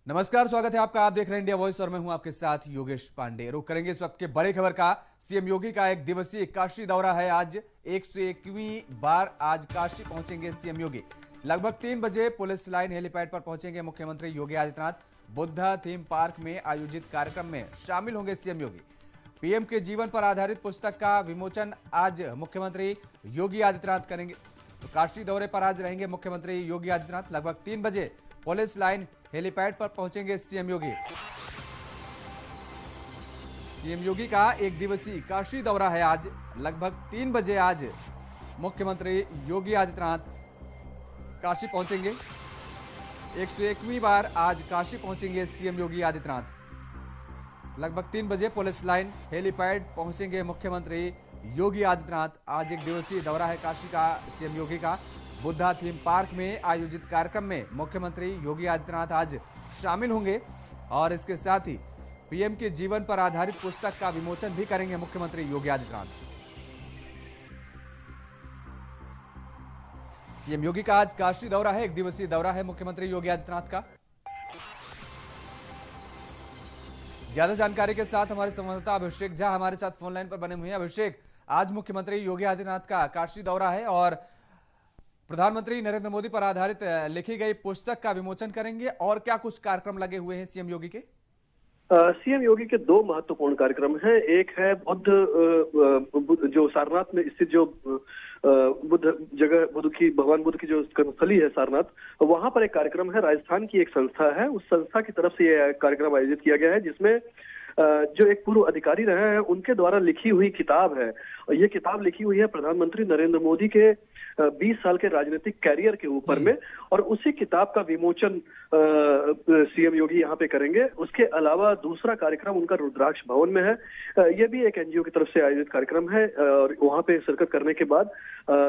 नमस्कार, स्वागत है आपका। आप देख रहे हैं इंडिया वॉइस और मैं हूं आपके साथ योगेश पांडे। रुक करेंगे इस वक्त के बड़े खबर का। सीएम योगी का एक दिवसीय काशी दौरा है। आज 101वीं बार आज काशी पहुंचेंगे सीएम योगी। लगभग 3 बजे पुलिस लाइन हेलीपैड पर पहुंचेंगे मुख्यमंत्री योगी आदित्यनाथ। बुद्धा थीम पार्क में आयोजित कार्यक्रम में शामिल होंगे सीएम योगी। पीएम के जीवन पर आधारित पुस्तक का विमोचन आज मुख्यमंत्री योगी आदित्यनाथ करेंगे। तो काशी दौरे पर आज रहेंगे मुख्यमंत्री योगी आदित्यनाथ। लगभग 3 बजे पुलिस लाइन हेलीपैड पर पहुंचेंगे सीएम योगी। सीएम योगी का एक दिवसीय काशी दौरा है आज। लगभग 3 बजे आज मुख्यमंत्री योगी आदित्यनाथ काशी पहुंचेंगे। 101वीं बार आज काशी पहुंचेंगे सीएम योगी आदित्यनाथ। लगभग 3 बजे पुलिस लाइन हेलीपैड पहुंचेंगे मुख्यमंत्री योगी आदित्यनाथ। आज एक दिवसीय दौरा है काशी का सीएम योगी का। बुद्धा थीम पार्क में आयोजित कार्यक्रम में मुख्यमंत्री योगी आदित्यनाथ आज शामिल होंगे और इसके साथ ही पीएम के जीवन पर आधारित पुस्तक का विमोचन भी करेंगे मुख्यमंत्री योगी आदित्यनाथ। सीएम योगी का आज काशी दौरा है, एक दिवसीय दौरा है मुख्यमंत्री योगी आदित्यनाथ का। ज्यादा जानकारी के साथ हमारे संवाददाता अभिषेक झा हमारे साथ फोन लाइन पर बने हुए हैं। अभिषेक, आज मुख्यमंत्री योगी आदित्यनाथ का काशी दौरा है और प्रधानमंत्री नरेंद्र मोदी पर आधारित लिखी गई पुस्तक का विमोचन करेंगे और क्या कुछ कार्यक्रम लगे हुए हैं सीएम योगी के? सीएम योगी के दो महत्वपूर्ण कार्यक्रम हैं। एक है जो सारनाथ में स्थित जो भगवान बुद्ध की जो कर्मस्थली है सारनाथ, वहां पर एक कार्यक्रम है। राजस्थान की एक संस्था है, उस संस्था की तरफ से यह कार्यक्रम आयोजित किया गया है, जिसमें जो एक पूर्व अधिकारी रहे हैं उनके द्वारा लिखी हुई किताब है। ये किताब लिखी हुई है प्रधानमंत्री नरेंद्र मोदी के 20 साल के राजनीतिक कैरियर के ऊपर में, और उसी किताब का विमोचन सीएम योगी यहाँ पे करेंगे। उसके अलावा दूसरा कार्यक्रम उनका रुद्राक्ष भवन में है। ये भी एक एनजीओ की तरफ से आयोजित कार्यक्रम है और वहाँ पे शिरकत करने के बाद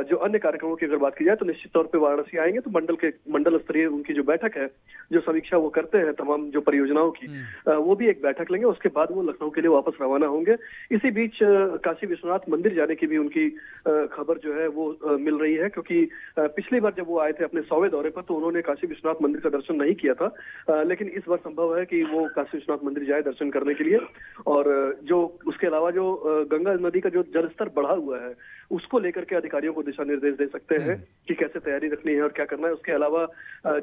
जो अन्य कार्यक्रमों की अगर बात की जाए तो निश्चित तौर पे वाराणसी आएंगे तो मंडल स्तरीय उनकी जो बैठक है, जो समीक्षा वो करते हैं तमाम जो परियोजनाओं की, वो भी एक बैठक लेंगे। उसके बाद वो लखनऊ के लिए वापस रवाना होंगे। इसी बीच काशी विश्वनाथ मंदिर जाने की भी उनकी खबर जो है वो मिल रही है, क्योंकि पिछली बार जब वो आए थे अपने 100वें दौरे पर तो उन्होंने काशी विश्वनाथ मंदिर का दर्शन नहीं किया था, लेकिन इस बार संभव है कि वो काशी विश्वनाथ मंदिर जाए दर्शन करने के लिए। और जो उसके अलावा जो गंगा नदी का जो जलस्तर बढ़ा हुआ है उसको लेकर के अधिकारियों को दिशा निर्देश दे सकते हैं कि कैसे तैयारी रखनी है और क्या करना है। उसके अलावा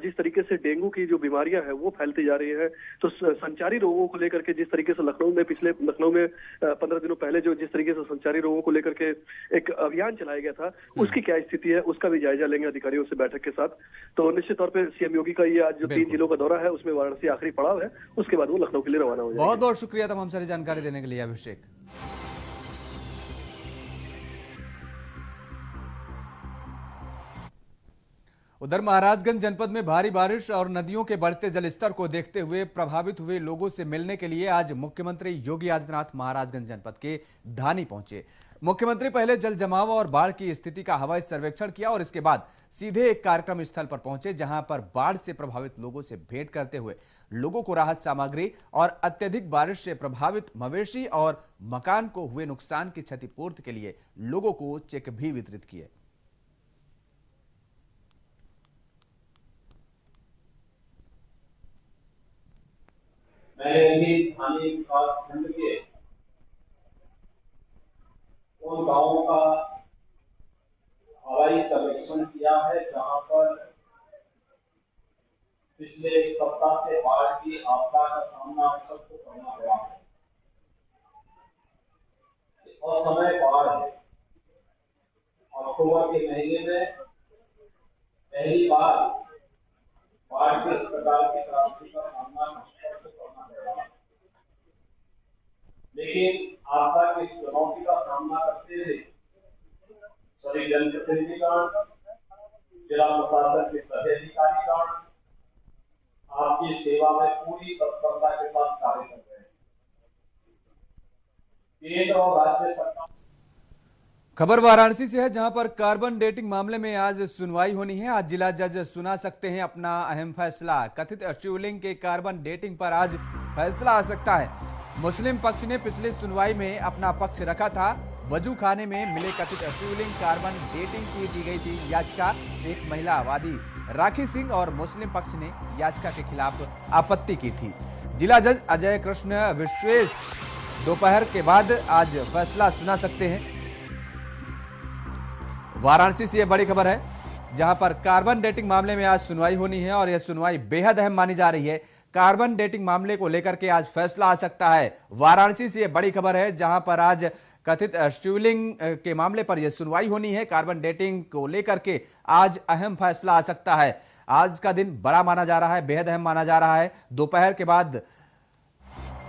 जिस तरीके से डेंगू की जो बीमारियां हैं वो फैलती जा रही है, तो संचारी रोगों को लेकर के जिस तरीके से लखनऊ में 15 दिनों पहले जो जिस तरीके से संचारी रोगों को लेकर के एक अभियान चलाया गया था, उसकी क्या स्थिति है उसका भी जायजा लेंगे अधिकारियों से बैठक के साथ। तो निश्चित तौर पर सीएम योगी का ये आज जो 3 जिलों का दौरा है उसमें वाराणसी आखिरी पड़ाव है, उसके बाद वो लखनऊ के लिए रवाना हो जाएंगे। बहुत बहुत शुक्रिया तमाम सारी जानकारी देने के लिए अभिषेक। उधर महाराजगंज जनपद में भारी बारिश और नदियों के बढ़ते जलस्तर को देखते हुए प्रभावित हुए लोगों से मिलने के लिए आज मुख्यमंत्री योगी आदित्यनाथ महाराजगंज जनपद के धानी पहुंचे। मुख्यमंत्री पहले जल जमाव और बाढ़ की स्थिति का हवाई सर्वेक्षण किया और इसके बाद सीधे एक कार्यक्रम स्थल पर पहुंचे, जहां पर बाढ़ से प्रभावित लोगों से भेंट करते हुए लोगों को राहत सामग्री और अत्यधिक बारिश से प्रभावित मवेशी और मकान को हुए नुकसान की क्षतिपूर्ति के लिए लोगों को चेक भी वितरित किए। मैंने भी स्थानीय विकास खंड के उन गांवों का हवाई सर्वेक्षण किया है जहां पर पिछले एक सप्ताह से बाढ़ की आपदा का सामना हम सबको करना पड़ा है। असमय बाढ़ है। अक्टूबर के महीने में पहली बार बाढ़ के इस प्रकार की त्रासदी का सामना सबको करना पड़ा, लेकिन आपदा की इस चुनौती का सामना करते हुए सभी जनप्रतिनिधिगण, जिला प्रशासन के सभी अधिकारीगण आपकी सेवा में पूरी तत्परता के साथ कार्य कर रहे हैं। केंद्र और राज्य सरकार। खबर वाराणसी से है, जहां पर कार्बन डेटिंग मामले में आज सुनवाई होनी है। आज जिला जज सुना सकते हैं अपना अहम फैसला। कथित शिवलिंग के कार्बन डेटिंग पर आज फैसला आ सकता है। मुस्लिम पक्ष ने पिछली सुनवाई में अपना पक्ष रखा था। वजू खाने में मिले कथित शिवलिंग कार्बन डेटिंग की दी गई थी याचिका। एक महिला वादी राखी सिंह और मुस्लिम पक्ष ने याचिका के खिलाफ आपत्ति की थी। जिला जज अजय कृष्ण विश्वेश दोपहर के बाद आज फैसला सुना सकते हैं। वाराणसी से यह बड़ी खबर है, जहां पर कार्बन डेटिंग मामले में आज सुनवाई होनी है और यह सुनवाई बेहद अहम मानी जा रही है। कार्बन डेटिंग मामले को लेकर के आज फैसला आ सकता है। वाराणसी से यह बड़ी खबर है, जहां पर आज कथित शिवलिंग के मामले पर यह सुनवाई होनी है। कार्बन डेटिंग को लेकर के आज अहम फैसला आ सकता है। आज का दिन बड़ा माना जा रहा है, बेहद अहम माना जा रहा है। दोपहर के बाद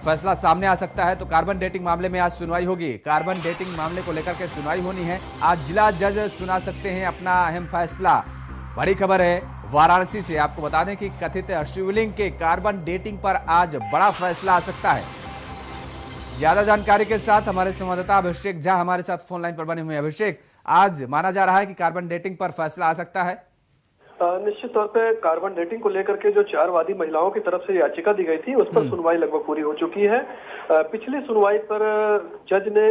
फैसला सामने आ सकता है। तो कार्बन डेटिंग मामले में आज सुनवाई होगी। कार्बन डेटिंग मामले को लेकर के सुनवाई होनी है। आज जिला जज सुना सकते हैं अपना अहम फैसला। बड़ी खबर है वाराणसी से, आपको बता दें कि कथित शिवलिंग के कार्बन डेटिंग पर आज बड़ा फैसला आ सकता है। ज्यादा जानकारी के साथ हमारे संवाददाता अभिषेक झा हमारे साथ फोन लाइन पर बने हुए हैं। अभिषेक, आज माना जा रहा है कि कार्बन डेटिंग पर फैसला आ सकता है। निश्चित तौर पे कार्बन डेटिंग को लेकर के जो 4 वादी महिलाओं की तरफ से याचिका दी गई थी, उस पर सुनवाई लगभग पूरी हो चुकी है। पिछली सुनवाई पर जज ने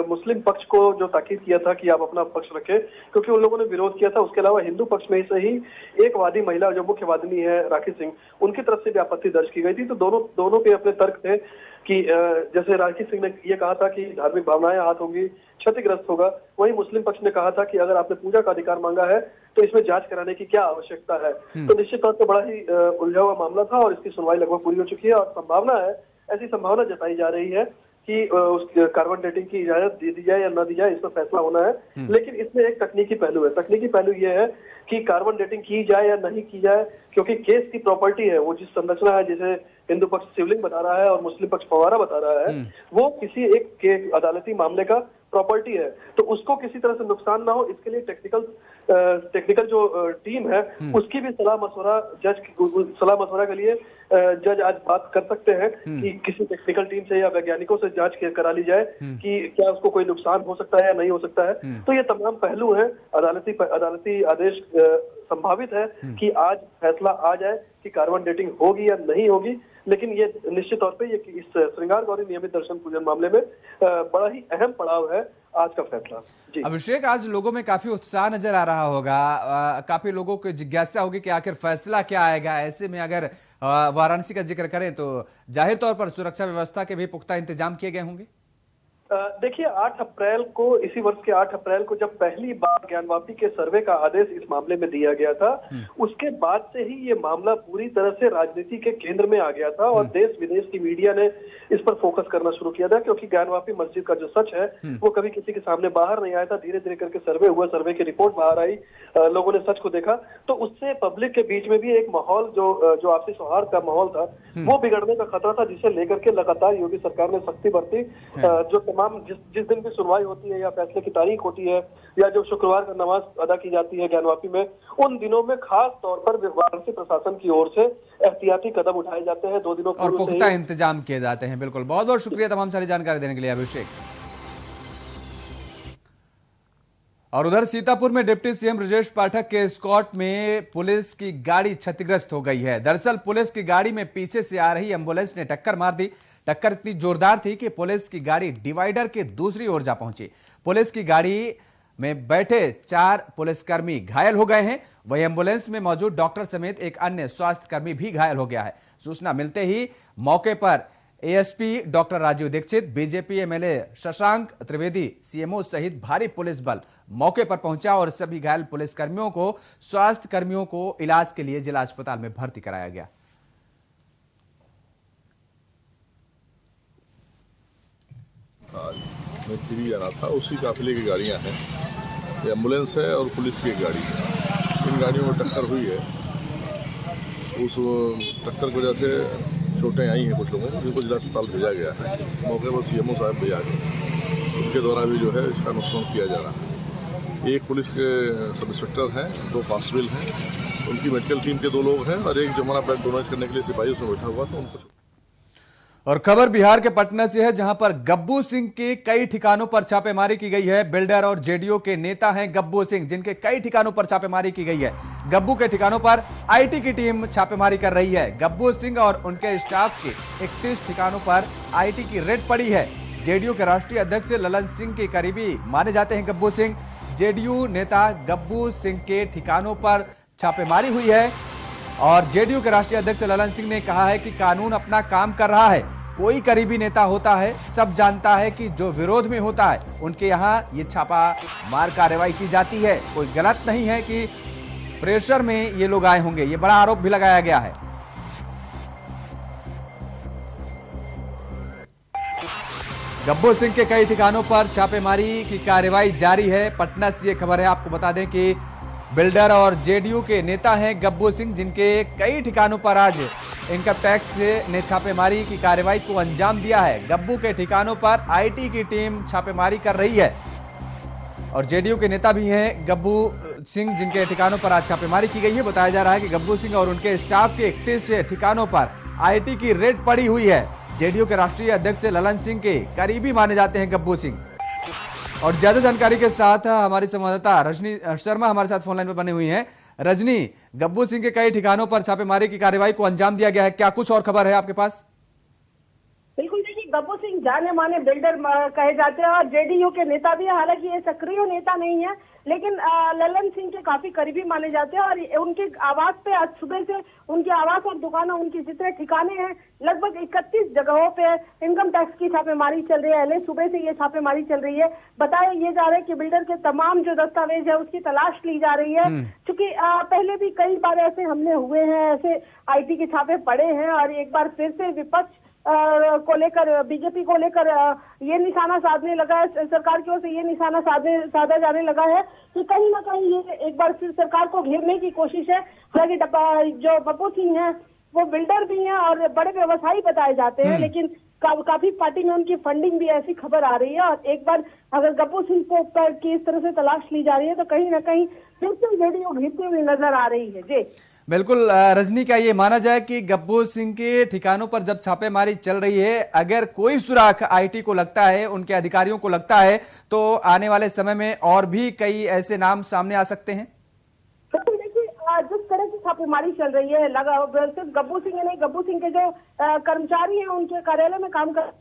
मुस्लिम पक्ष को जो ताकीद किया था कि आप अपना पक्ष रखें, क्योंकि उन लोगों ने विरोध किया था। उसके अलावा हिंदू पक्ष में से ही एक वादी महिला जो मुख्य वादिनी है राखी सिंह, उनकी तरफ से भी आपत्ति दर्ज की गई थी। तो दोनों के अपने तर्क थे कि जैसे राखी सिंह ने ये कहा था कि धार्मिक भावनाएं हाथ होंगी, क्षतिग्रस्त होगा। वहीं मुस्लिम पक्ष ने कहा था कि अगर आपने पूजा का अधिकार मांगा है तो इसमें जांच कराने की क्या आवश्यकता है। तो निश्चित तौर पर बड़ा ही उलझा हुआ मामला था और इसकी सुनवाई लगभग पूरी हो चुकी है। और संभावना है, ऐसी संभावना जताई जा रही है कि उस कार्बन डेटिंग की इजाजत दे दी जाए या न दी जाए, इस पर फैसला होना है। लेकिन इसमें एक तकनीकी पहलू है। तकनीकी पहलू ये है कि कार्बन डेटिंग की जाए या नहीं की जाए, क्योंकि केस की प्रॉपर्टी है, वो जिस संरचना है, जिसे हिंदू पक्ष शिवलिंग बता रहा है और मुस्लिम पक्ष फव्वारा बता रहा है, वो किसी एक के अदालती मामले का प्रॉपर्टी है। तो उसको किसी तरह से नुकसान ना हो, इसके लिए टेक्निकल जो टीम है उसकी भी सलाह मशवरा के लिए जज आज बात कर सकते हैं कि किसी टेक्निकल टीम से या वैज्ञानिकों से जांच करा ली जाए कि क्या उसको कोई नुकसान हो सकता है या नहीं हो सकता है। तो ये तमाम पहलू हैं। अदालती आदेश संभावित है कि आज फैसला आ जाए कि कार्बन डेटिंग होगी या नहीं होगी। लेकिन ये निश्चित तौर पे ये इस श्रृंगार गौरी नियमित दर्शन पूजन मामले में बड़ा ही अहम पड़ाव है आज का फैसला। जी अभिषेक, आज लोगों में काफी उत्साह नजर आ रहा होगा। काफी लोगों को जिज्ञासा होगी कि आखिर फैसला क्या आएगा। ऐसे में अगर वाराणसी का जिक्र करें तो जाहिर तौर पर सुरक्षा व्यवस्था के भी पुख्ता इंतजाम किए गए होंगे। देखिए, 8 अप्रैल को, इसी वर्ष के 8 अप्रैल को जब पहली बार ज्ञानवापी के सर्वे का आदेश इस मामले में दिया गया था, उसके बाद से ही ये मामला पूरी तरह से राजनीति के केंद्र में आ गया था और देश विदेश की मीडिया ने इस पर फोकस करना शुरू किया था। क्योंकि ज्ञानवापी मस्जिद का जो सच है वो कभी किसी के सामने बाहर नहीं आया था। धीरे धीरे करके सर्वे हुआ, सर्वे की रिपोर्ट बाहर आई, लोगों ने सच को देखा। तो उससे पब्लिक के बीच में भी एक माहौल जो आपसी सौहार्द का माहौल था, वो बिगड़ने का खतरा था, जिसे लेकर के लगातार योगी सरकार ने सख्ती बरती। जो तमाम जिस दिन भी सुनवाई होती है या फैसले की तारीख होती है या जो शुक्रवार का नमाज अदा की जाती है ज्ञानवापी में, उन दिनों में खास तौर पर वाराणसी प्रशासन की ओर से एहतियाती कदम उठाए जाते हैं। 2 दिनों और पुख्ता इंतजाम किए जाते हैं। बिल्कुल, बहुत बहुत शुक्रिया तमाम सारी जानकारी देने के लिए अभिषेक। और उधर सीतापुर में डिप्टी सीएम ब्रजेश पाठक के एस्कॉर्ट में पुलिस की गाड़ी क्षतिग्रस्त हो गई है। दरअसल पुलिस की गाड़ी में पीछे से आ रही एंबुलेंस ने टक्कर मार दी। टक्कर इतनी जोरदार थी कि पुलिस की गाड़ी डिवाइडर के दूसरी ओर जा पहुंची। पुलिस की गाड़ी में बैठे 4 पुलिसकर्मी घायल हो गए हैं। वही एंबुलेंस में मौजूद डॉक्टर समेत एक अन्य स्वास्थ्य कर्मी भी घायल हो गया है। सूचना मिलते ही मौके पर ASP doctor Rajiv Dikshit, BJP MLA Shashank Trivedi, CMO सहित भारी पुलिस बल मौके पर पहुंचा और सभी घायल पुलिसकर्मियों को, स्वास्थ्य कर्मियों को इलाज के लिए जिला अस्पताल में भर्ती कराया गया। मैं फ्री जाना था, उसी काफिले की गाड़ियां हैं। ये एम्बुलेंस है और पुलिस की एक गाड़ी है। इन गाड़ियों में टक्कर हुई है। उस टक्कर की वजह से चोटें आई हैं कुछ लोगों को, जिनको जिला अस्पताल भेजा गया है। मौके पर सीएमओ साहब भी आ गए, उनके द्वारा भी जो है इसका अनुश्रवण किया जा रहा है। एक पुलिस के सब इंस्पेक्टर हैं, 2 कांस्टेबल हैं, उनकी मेडिकल टीम के 2 लोग हैं और एक जो हमारा ब्लड डोनेट करने के लिए सिपाही उसमें बैठा हुआ था, उनको। और खबर बिहार के पटना से है, जहां पर गब्बू सिंह के कई ठिकानों पर छापेमारी की गई है। बिल्डर और जेडीयू के नेता हैं गब्बू सिंह, जिनके कई ठिकानों पर छापेमारी की गई है। गब्बू के ठिकानों पर आईटी की टीम छापेमारी कर रही है। गब्बू सिंह और उनके स्टाफ के 31 ठिकानों पर आईटी की रेड पड़ी है। जेडीयू के राष्ट्रीय अध्यक्ष ललन सिंह के करीबी माने जाते हैं गब्बू सिंह। जेडीयू नेता गब्बू सिंह के ठिकानों पर छापेमारी हुई है और जेडीयू के राष्ट्रीय अध्यक्ष ललन सिंह ने कहा है कि कानून अपना काम कर रहा है। कोई करीबी नेता होता है, सब जानता है कि जो विरोध में होता है उनके यहाँ ये छापा मार कार्रवाई की जाती है। कोई गलत नहीं है कि प्रेशर में ये लोग आए होंगे, ये बड़ा आरोप भी लगाया गया है। गब्बू सिंह के कई ठिकानों पर छापेमारी की कार्रवाई जारी है। पटना से ये खबर है, आपको बता दें कि बिल्डर और जेडीयू के नेता हैं गब्बू सिंह, जिनके कई ठिकानों पर आज इनकम टैक्स ने छापेमारी की कार्रवाई को अंजाम दिया है। गब्बू के ठिकानों पर आईटी की टीम छापेमारी कर रही है और जेडीयू के नेता भी हैं गब्बू सिंह, जिनके ठिकानों पर आज छापेमारी की गई है। बताया जा रहा है कि गब्बू सिंह और उनके स्टाफ के 31 ठिकानों पर आईटी की रेड पड़ी हुई है। जेडीयू के राष्ट्रीय अध्यक्ष ललन सिंह के करीबी माने जाते हैं गब्बू सिंह। और ज्यादा जानकारी के साथ हमारी संवाददाता रजनी शर्मा हमारे साथ फोन लाइन पर बनी हुई हैं। रजनी, गब्बू सिंह के कई ठिकानों पर छापेमारी की कार्रवाई को अंजाम दिया गया है, क्या कुछ और खबर है आपके पास? बिल्कुल, देखिए गब्बू सिंह जाने माने बिल्डर कहे जाते हैं और जेडीयू के नेता भी, हालांकि ये सक्रिय नेता नहीं है लेकिन ललन सिंह के काफी करीबी माने जाते हैं। और उनके आवास पे आज सुबह से उनके आवास और दुकानों, उनके जितने ठिकाने हैं, लगभग 31 जगहों पे इनकम टैक्स की छापेमारी चल रही है। सुबह से ये छापेमारी चल रही है। बताया ये जा रहा है कि बिल्डर के तमाम जो दस्तावेज है उसकी तलाश ली जा रही है। क्योंकि पहले भी कई बार ऐसे हमले हुए हैं, ऐसे आईटी के छापे पड़े हैं और एक बार फिर से विपक्ष को लेकर, बीजेपी को लेकर ये निशाना साधने लगा है, सरकार की ओर से ये निशाना साधा जाने लगा है कि कहीं ना कहीं ये एक बार फिर सरकार को घेरने की कोशिश है। हालांकि जो गब्बू सिंह है वो बिल्डर भी हैं और बड़े व्यवसायी बताए जाते हैं, लेकिन काफी पार्टी में उनकी फंडिंग भी, ऐसी खबर आ रही है। और एक बार अगर गब्बू सिंह को की इस तरह से तलाश ली जा रही है तो कहीं ना कहीं फिर से जेडीयू घिरती हुई नजर आ रही है। जी बिल्कुल रजनी, क्या ये माना जाए कि गब्बू सिंह के ठिकानों पर जब छापेमारी चल रही है, अगर कोई सुराग आईटी को लगता है, उनके अधिकारियों को लगता है, तो आने वाले समय में और भी कई ऐसे नाम सामने आ सकते हैं? जिस तरह की छापेमारी चल रही है, सिर्फ गब्बू सिंह नहीं, गब्बू सिंह के जो कर्मचारी हैं, उनके कार्यालय में काम कर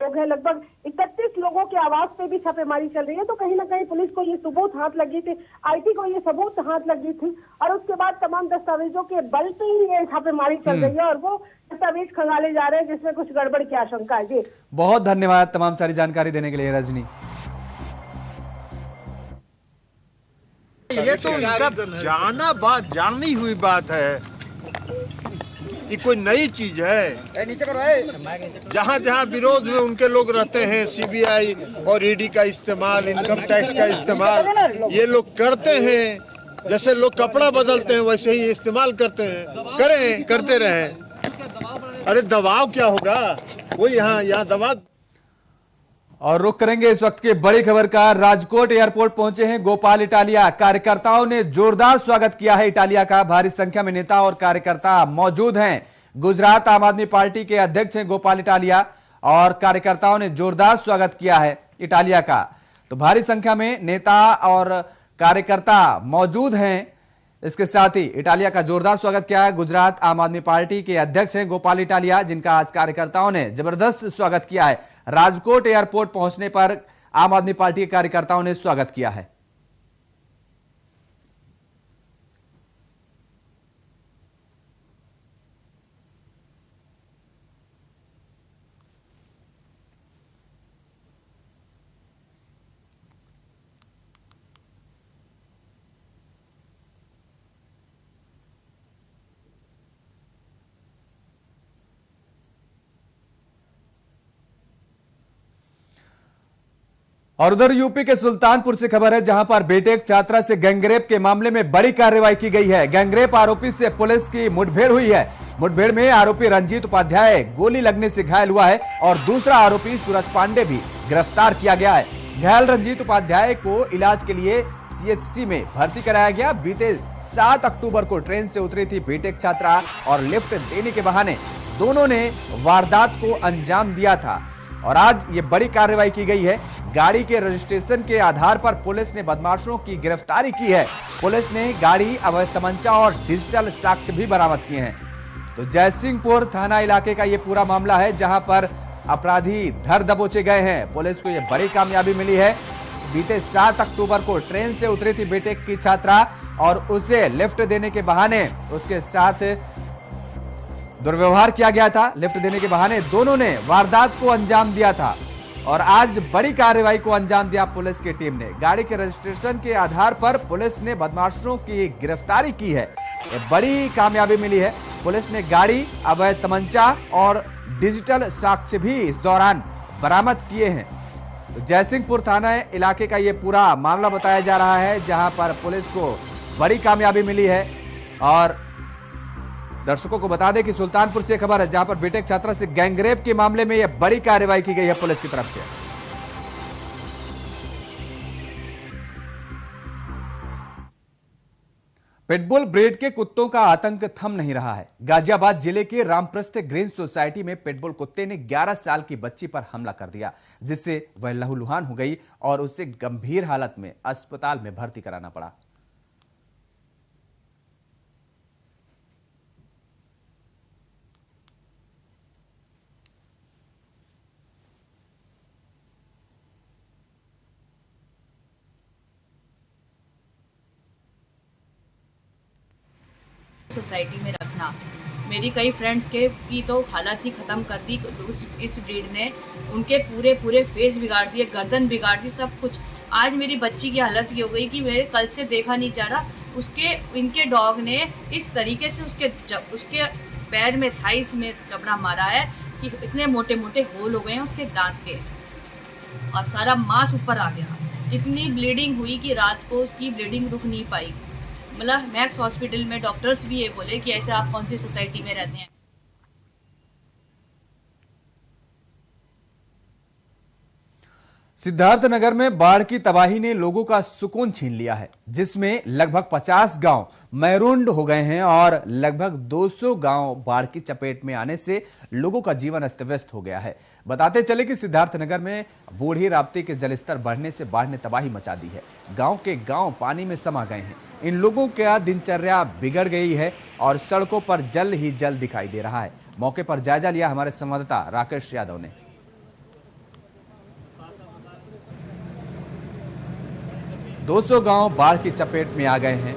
लोग हैं, लगभग 31 लोगों के आवास पे भी छापेमारी चल रही है। तो कहीं ना कहीं पुलिस को ये सबूत हाथ लगी थी, आईटी को ये सबूत हाथ लगी थी और उसके बाद तमाम दस्तावेजों के बल पे ही ये छापेमारी चल रही है और वो दस्तावेज खंगाले जा रहे हैं जिसमें कुछ गड़बड़ की आशंका है। जी बहुत धन्यवाद तमाम सारी जानकारी देने के लिए रजनी। ये तो उनका जाननी हुई बात है, ये कोई नई चीज है। जहाँ जहाँ विरोध में उनके लोग रहते हैं, सीबीआई और ईडी का इस्तेमाल, इनकम टैक्स का इस्तेमाल ये लोग करते हैं। जैसे लोग कपड़ा बदलते हैं वैसे ही इस्तेमाल करते हैं, करते रहें। अरे दबाव क्या होगा, वो यहाँ दबाव। और रुक करेंगे इस वक्त की बड़ी खबर का। राजकोट एयरपोर्ट पहुंचे हैं गोपाल इटालिया। कार्यकर्ताओं ने जोरदार स्वागत किया है इटालिया का। भारी संख्या में नेता और कार्यकर्ता मौजूद हैं। गुजरात आम आदमी पार्टी के अध्यक्ष हैं गोपाल इटालिया और कार्यकर्ताओं ने जोरदार स्वागत किया है इटालिया का। तो भारी संख्या में नेता और कार्यकर्ता मौजूद हैं। इसके साथ ही इटालिया का जोरदार स्वागत किया है गुजरात आम आदमी पार्टी के अध्यक्ष हैं गोपाल इटालिया, जिनका आज कार्यकर्ताओं ने जबरदस्त स्वागत किया है। राजकोट एयरपोर्ट पहुंचने पर आम आदमी पार्टी के कार्यकर्ताओं ने स्वागत किया है। और उधर यूपी के सुल्तानपुर से खबर है, जहां पर बीटेक छात्रा से गैंगरेप के मामले में बड़ी कार्रवाई की गई है। गैंगरेप आरोपी से पुलिस की मुठभेड़ हुई है। मुठभेड़ में आरोपी रंजीत उपाध्याय गोली लगने से घायल हुआ है और दूसरा आरोपी सूरज पांडे भी गिरफ्तार किया गया है। घायल रंजीत उपाध्याय को इलाज के लिए सीएचसी में भर्ती कराया गया। बीते 7 अक्टूबर को ट्रेन से उतरी थी बीटेक छात्रा और लिफ्ट देने के बहाने दोनों ने वारदात को अंजाम दिया था और आज ये बड़ी कार्रवाई की गई है। गाड़ी के रजिस्ट्रेशन के आधार पर पुलिस ने बदमाशों की गिरफ्तारी की है। पुलिस ने गाड़ी, अवैध तमंचा और डिजिटल साक्ष्य भी बरामद किए हैं। तो जयसिंहपुर थाना इलाके का ये पूरा मामला है, जहां पर अपराधी धर दबोचे गए हैं। पुलिस को ये बड़ी कामयाबी मिली है। बीते 7 अक्टूबर को ट्रेन से उतरी थी बीटेक की छात्रा, और उसे लिफ्ट देने के बहाने उसके साथ दुर्व्यवहार किया गया था। लिफ्ट देने के बहाने दोनों ने वारदात को अंजाम दिया था और आज बड़ी कार्रवाई को अंजाम दिया पुलिस की टीम ने। गाड़ी के रजिस्ट्रेशन के आधार पर पुलिस ने बदमाशों की गिरफ्तारी की है। ये बड़ी कामयाबी मिली है। पुलिस ने गाड़ी, अवैध तमंचा और डिजिटल साक्ष्य भी इस दौरान बरामद किए हैं। तो जयसिंहपुर थाना इलाके का ये पूरा मामला बताया जा रहा है, जहां पर पुलिस को बड़ी कामयाबी मिली है। और दर्शकों को बता दें कि सुल्तानपुर से खबर है, जहां पर बीटेक छात्रा से गैंगरेप के मामले में यह बड़ी कार्रवाई की गई है पुलिस की तरफ से। पिटबुल ब्रीड के कुत्तों का आतंक थम नहीं रहा है। गाजियाबाद जिले के रामप्रस्थ ग्रीन सोसाइटी में पिटबुल कुत्ते ने 11 साल की बच्ची पर हमला कर दिया, जिससे वह लहूलुहान हो गई और उसे गंभीर हालत में अस्पताल में भर्ती कराना पड़ा। सोसाइटी में रखना, मेरी कई फ्रेंड्स के की तो हालत ही ख़त्म कर दी। इस ब्रीड ने उनके पूरे फेस बिगाड़ दिए, गर्दन बिगाड़ दी, सब कुछ। आज मेरी बच्ची की हालत ये हो गई कि मेरे कल से देखा नहीं जा रहा। इनके डॉग ने इस तरीके से उसके पैर में, थाइस में जबड़ा मारा है कि इतने मोटे मोटे होल हो गए हैं उसके दांत के और सारा मांस ऊपर आ गया। इतनी ब्लीडिंग हुई कि रात को उसकी ब्लीडिंग रुक नहीं पाई। मतलब मैक्स हॉस्पिटल में डॉक्टर्स भी ये बोले कि ऐसे आप कौन सी सोसाइटी में रहते हैं। सिद्धार्थनगर में बाढ़ की तबाही ने लोगों का सुकून छीन लिया है, जिसमें लगभग 50 गांव मैरूंड हो गए हैं और लगभग 200 गांव बाढ़ की चपेट में आने से लोगों का जीवन अस्त व्यस्त हो गया है। बताते चले कि सिद्धार्थनगर में बूढ़ी राप्ती के जलस्तर बढ़ने से बाढ़ ने तबाही मचा दी है। गांव के गांव पानी में समा गए हैं। इन लोगों का दिनचर्या बिगड़ गई है और सड़कों पर जल ही जल दिखाई दे रहा है। मौके पर जायजा लिया हमारे संवाददाता राकेश यादव ने। 200 गांव बाढ़ की चपेट में आ गए हैं।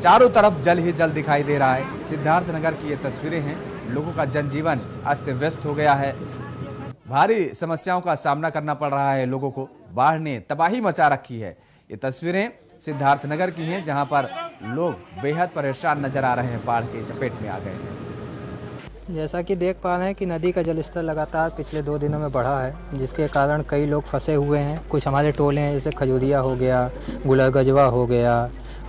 चारों तरफ जल ही जल दिखाई दे रहा है। सिद्धार्थनगर की ये तस्वीरें हैं। लोगों का जनजीवन अस्त व्यस्त हो गया है। भारी समस्याओं का सामना करना पड़ रहा है लोगों को। बाढ़ ने तबाही मचा रखी है। ये तस्वीरें सिद्धार्थनगर की हैं, जहां पर लोग बेहद परेशान नजर आ रहे हैं। बाढ़ की चपेट में आ गए हैं। जैसा कि देख पा रहे हैं कि नदी का जलस्तर लगातार पिछले 2 दिनों में बढ़ा है, जिसके कारण कई लोग फंसे हुए हैं। कुछ हमारे टोले हैं, जैसे खजूरिया हो गया, गुलरगजवा हो गया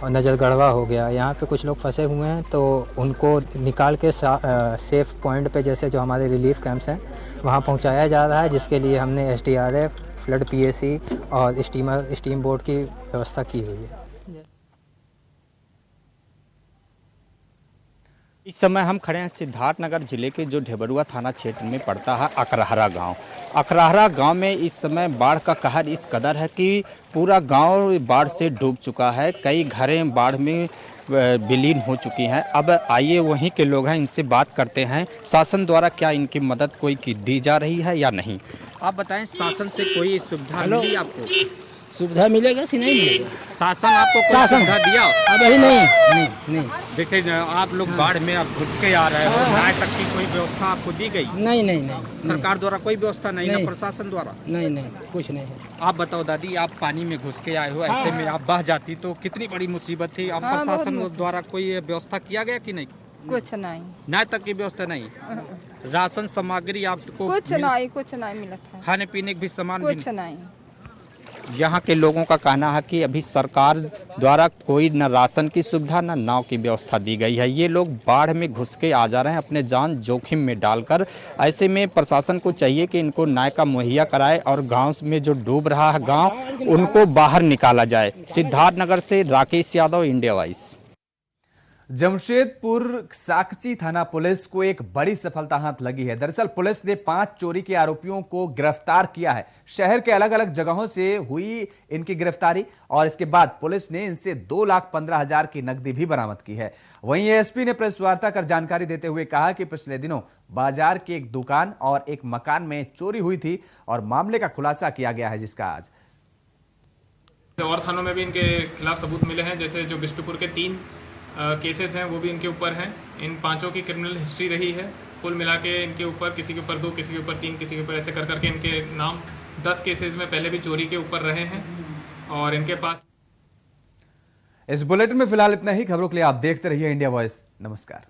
और नजरगढ़वा हो गया। यहाँ पे कुछ लोग फंसे हुए हैं, तो उनको निकाल के सेफ पॉइंट पे, जैसे जो हमारे रिलीफ कैंप्स हैं, वहाँ पहुँचाया जा रहा है, जिसके लिए हमने SDRF, फ्लड PAC और स्टीम बोट की व्यवस्था की हुई है। इस समय हम खड़े हैं सिद्धार्थनगर जिले के जो ढेबरुआ थाना क्षेत्र में पड़ता है अकराहरा गांव। अकराहरा गांव में इस समय बाढ़ का कहर इस कदर है कि पूरा गांव बाढ़ से डूब चुका है। कई घरें बाढ़ में विलीन हो चुकी हैं। अब आइए वहीं के लोग हैं, इनसे बात करते हैं। शासन द्वारा क्या इनकी मदद कोई की दी जा रही है या नहीं? आप बताएं, शासन से कोई सुविधा मिली आपको? सुविधा मिलेगा कि नहीं मिलेगा? शासन आपको कोई सुविधा दिया? अभी नहीं। जैसे आप लोग बाढ़ में अब घुस के आ रहे हो, न्याय तक की कोई व्यवस्था आपको दी गई? नहीं। सरकार द्वारा कोई व्यवस्था नहीं, ना प्रशासन द्वारा? नहीं, कुछ नहीं है। आप बताओ दादी, आप पानी में घुस के आए हो, ऐसे में आप बह जाती तो कितनी बड़ी मुसीबत थी। आप प्रशासन द्वारा कोई व्यवस्था किया गया कि नहीं? कुछ नहीं। न्याय तक की व्यवस्था नहीं? राशन सामग्री आपको कुछ नहीं मिला था। खाने पीने के भी सामान कुछ नहीं। यहाँ के लोगों का कहना है कि अभी सरकार द्वारा कोई न राशन की सुविधा न नाव की व्यवस्था दी गई है। ये लोग बाढ़ में घुस के आ जा रहे हैं अपने जान जोखिम में डालकर। ऐसे में प्रशासन को चाहिए कि इनको न्याय का मुहैया कराए और गांव में जो डूब रहा है गांव, उनको बाहर निकाला जाए। सिद्धार्थनगर से राकेश यादव, इंडिया वाइस। जमशेदपुर साकची थाना पुलिस को एक बड़ी सफलता हाथ लगी है। दरअसल पुलिस ने 5 चोरी के आरोपियों को गिरफ्तार किया है। शहर के अलग अलग जगहों से हुई इनकी गिरफ्तारी और इसके बाद पुलिस ने इनसे 2,15,000 की नकदी भी बरामद की है। वहीं एएसपी ने प्रेस वार्ता कर जानकारी देते हुए कहा कि पिछले दिनों बाजार की एक दुकान और एक मकान में चोरी हुई थी और मामले का खुलासा किया गया है, जिसका आज और थानों में भी इनके खिलाफ सबूत मिले हैं, जैसे जो बिष्टुपुर के 3 केसेस हैं वो भी इनके ऊपर हैं। इन 5 की क्रिमिनल हिस्ट्री रही है। कुल मिला के इनके ऊपर किसी के ऊपर 2, किसी के ऊपर 3, किसी के ऊपर ऐसे कर करके इनके नाम 10 केसेस में पहले भी चोरी के ऊपर रहे हैं। और इनके पास इस बुलेटिन में फिलहाल इतना ही। खबरों के लिए आप देखते रहिए इंडिया वॉइस। नमस्कार।